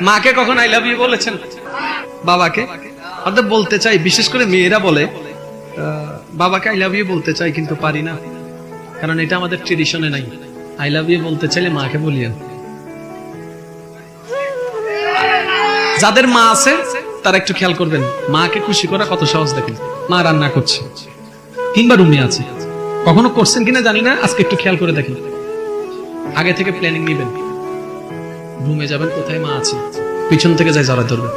মাকে কখন I love you বলেছেন? বাবাকে? অর্থাৎ বলতে চাই, বিশেষ করে মেয়েরা বলে বাবাকে আই লাভ ইউ বলতে চাই কিন্তু পারি না, কারণ এটা আমাদের ট্রেডিশনে নাই। আই লাভ ইউ বলতে চাইলে মাকে বলিয়েন। যাদের মা আছে তারা একটু খেয়াল করবেন, মাকে খুশি করা কত সহজ। দেখেন মা রান্না করছে কিংবা রুমে আছে, কখনো করছেন কিনা জানি না, আজকে একটু খেয়াল করে দেখেন। আগে থেকে প্ল্যানিং নিবেন, রুমে যাবেন, কোথায় মা আছে, পিছন থেকে যাই জড়ায় ধরবেন,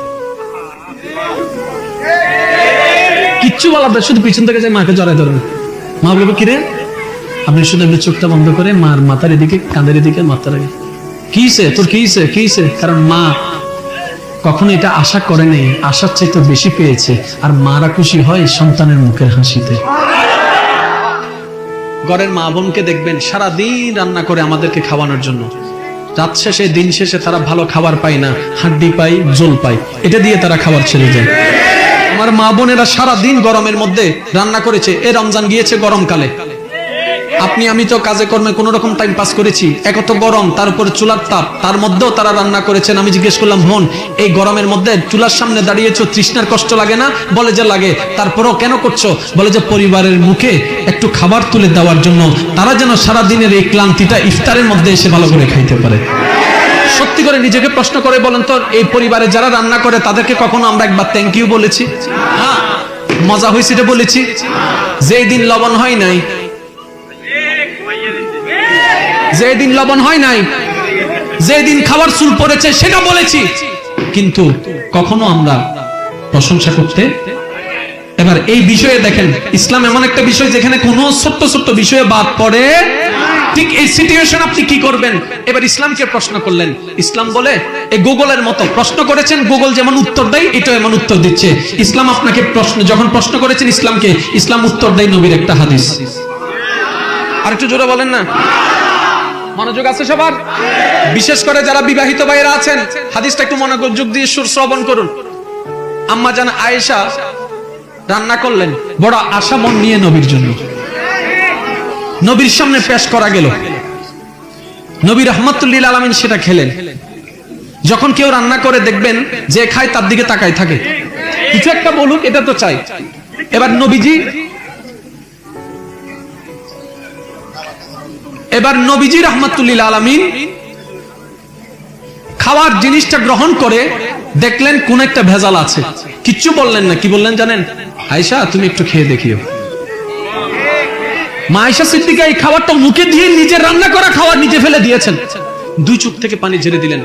কিচ্ছু বলার না, শুধু পিছন থেকে যাই মাকে জড়ায় ধরবেন। মা বলবে কিরে, আপনি শুধু এমনি চোখটা বন্ধ করে মার মাথার এদিকে, কাঁধের এদিকে মাথার আগে, কিসে তোর, কিসে কিসে, কারণ মা কখনো এটা আশা করে নেই, আশার চাইতে বেশি পেয়েছে। আর মারা খুশি হয় সন্তানের মুখের হাসিতে। ঘরের মা বোনকে দেখবেন সারা দিন রান্না করে আমাদেরকে খাওয়ানোর জন্য, রাত শেষে দিন শেষে তারা ভালো খাবার পায় না, হাড্ডি পাই, জোল পাই, এটা দিয়ে তারা খাবার ছেড়ে যায়। আমার মা বোনেরা সারা দিন গরমের মধ্যে রান্না করেছে। এ রমজান গিয়েছে গরমকালে, আপনি আমি তো কাজে কর্মে কোন রকম টাইম পাস করেছি, এক তো গরম, তার উপরে চুলার তাপ, তার মধ্যেও তারা রান্না করেছেন। আমি জিজ্ঞেস করলাম, বোন এই গরমের মধ্যে চুলার সামনে দাঁড়িয়েছো, তৃষ্ণার কষ্ট লাগে না? বলে যে লাগে। তারপরেও কেন করছো? বলে যে পরিবারের মুখে একটু খাবার তুলে দেওয়ার জন্য, তারা যেন সারা দিনের এই ক্লান্তিটা ইফতারের মধ্যে এসে ভালো করে খাইতে পারে। সত্যি করে নিজেকে প্রশ্ন করে বলেন তো, এই পরিবারে যারা রান্না করে তাদেরকে কখনো আমরা একবার থ্যাংক ইউ বলেছি? হ্যাঁ, মজা হয়েছে এটা বলেছি? যেই দিন লবণ হয় নাই, যেদিন লবণ হয় নাই, যেদিন খাবার চুল পড়েছে সেটা বলেছি, কিন্তু কখনো আমরা প্রশংসা করতে। এবার এই বিষয়ে দেখেন, ইসলাম এমন একটা বিষয় যেখানে কোনো ছোট্ট ছোট্ট বিষয়ে বাদ পড়ে। ঠিক এই সিচুয়েশন আপনি কি করবেন? এবার ইসলামকে প্রশ্ন করলেন, ইসলাম বলে এই গুগলের মতো প্রশ্ন করেছেন, গুগল যেমন উত্তর দেয় এটাও এমন উত্তর দিচ্ছে। ইসলাম আপনাকে যখন প্রশ্ন করেছেন ইসলামকে, ইসলাম উত্তর দেয় নবীর একটা হাদিস। আর একটু জোরে বলেন না, মনোযোগ আছে সবার? বিশেষ করে যারা বিবাহিত ভাইরা আছেন, হাদিসটা একটু মনোযোগ দিয়ে শ্রবণ করুন। আম্মা জান আয়েশা রান্না করলেন বড় আশা মন নিয়ে নবীর জন্য, নবীর সামনে পেশ করা গেল। নবী রাহমাতুল লিল আলামিন সেটা খেলেন। যখন কেউ রান্না করে দেখবেন যে খায় তার দিকে তাকায় থাকে, কিছু একটা বলুক, এটা তো চাই। এবার নবীজি রাহমাতুল লিল আলামিন খাওয়ার জিনিসটা গ্রহণ করে দেখলেন কোন একটা ভেজাল আছে, কিচ্ছু বললেন না। কি বললেন জানেন? আয়েশা তুমি একটু খেয়ে দেখিও। মা আয়েশা সিদ্দিকা এই খাবারটা মুখে দিয়ে নিজের রান্না করা খাবার নিজে ফেলে দিয়েছেন, দুই চোখ থেকে পানি ঝেড়ে দিলেন।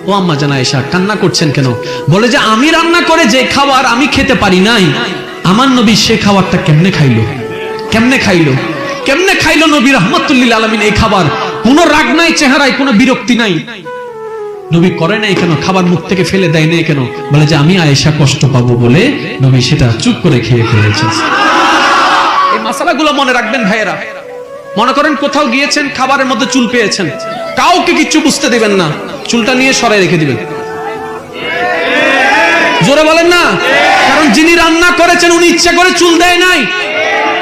ও আম্মা জান আয়েশা কান্না করছেন কেন? বলে যে আমি রান্না করে যে খাবার আমি খেতে পারি নাই, আমার নবী সে খাবারটা কেমনে খাইলো, কেমনে খাইলো, কেমনে খাইলো নবী রাহমাতুল লিল আলামিন এই খাবার? কোনো রাগ নাই চেহারায়, কোনো বিরক্তি নাই। নবী করে নাই কেন? খাবার মুখ থেকে ফেলে দেয় নাই কেন? বলে যে আমি আয়েশা কষ্ট পাবো বলে নবী সেটা চুপ করে খেয়ে ফেলেছেন। এই মাসালাগুলো মনে রাখবেন ভাইয়েরা। মনে করেন কোথাও গিয়েছেন, খাবারের মধ্যে চুল পেয়েছেন, কাউকে কিচ্ছু বুঝতে দিবেন না, চুলটা নিয়ে সরাই রেখে দিবেন। জোরে বলেন না, কারণ যিনি রান্না করেছেন উনি ইচ্ছা করে চুল দেয় নাই।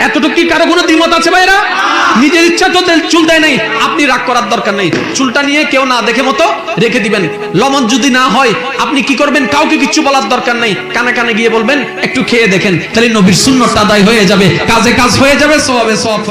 এতটুকু কি কারো কোনো দ্বিমত আছে ভাইরা? নিজের ইচ্ছা তো চুল দেয় নাই, আপনি রাগ করার দরকার নাই, চুলটা নিয়ে কেউ না দেখে মতো রেখে দিবেন। লবণ যদি না হয় আপনি কি করবেন? কাউকে কিচ্ছু বলার দরকার নাই, কানে কানে গিয়ে বলবেন একটু খেয়ে দেখেন, তাহলে নবীর সুন্নাত আদায় হয়ে যাবে, কাজে কাজ হয়ে যাবে, সওয়াবে সওয়াব।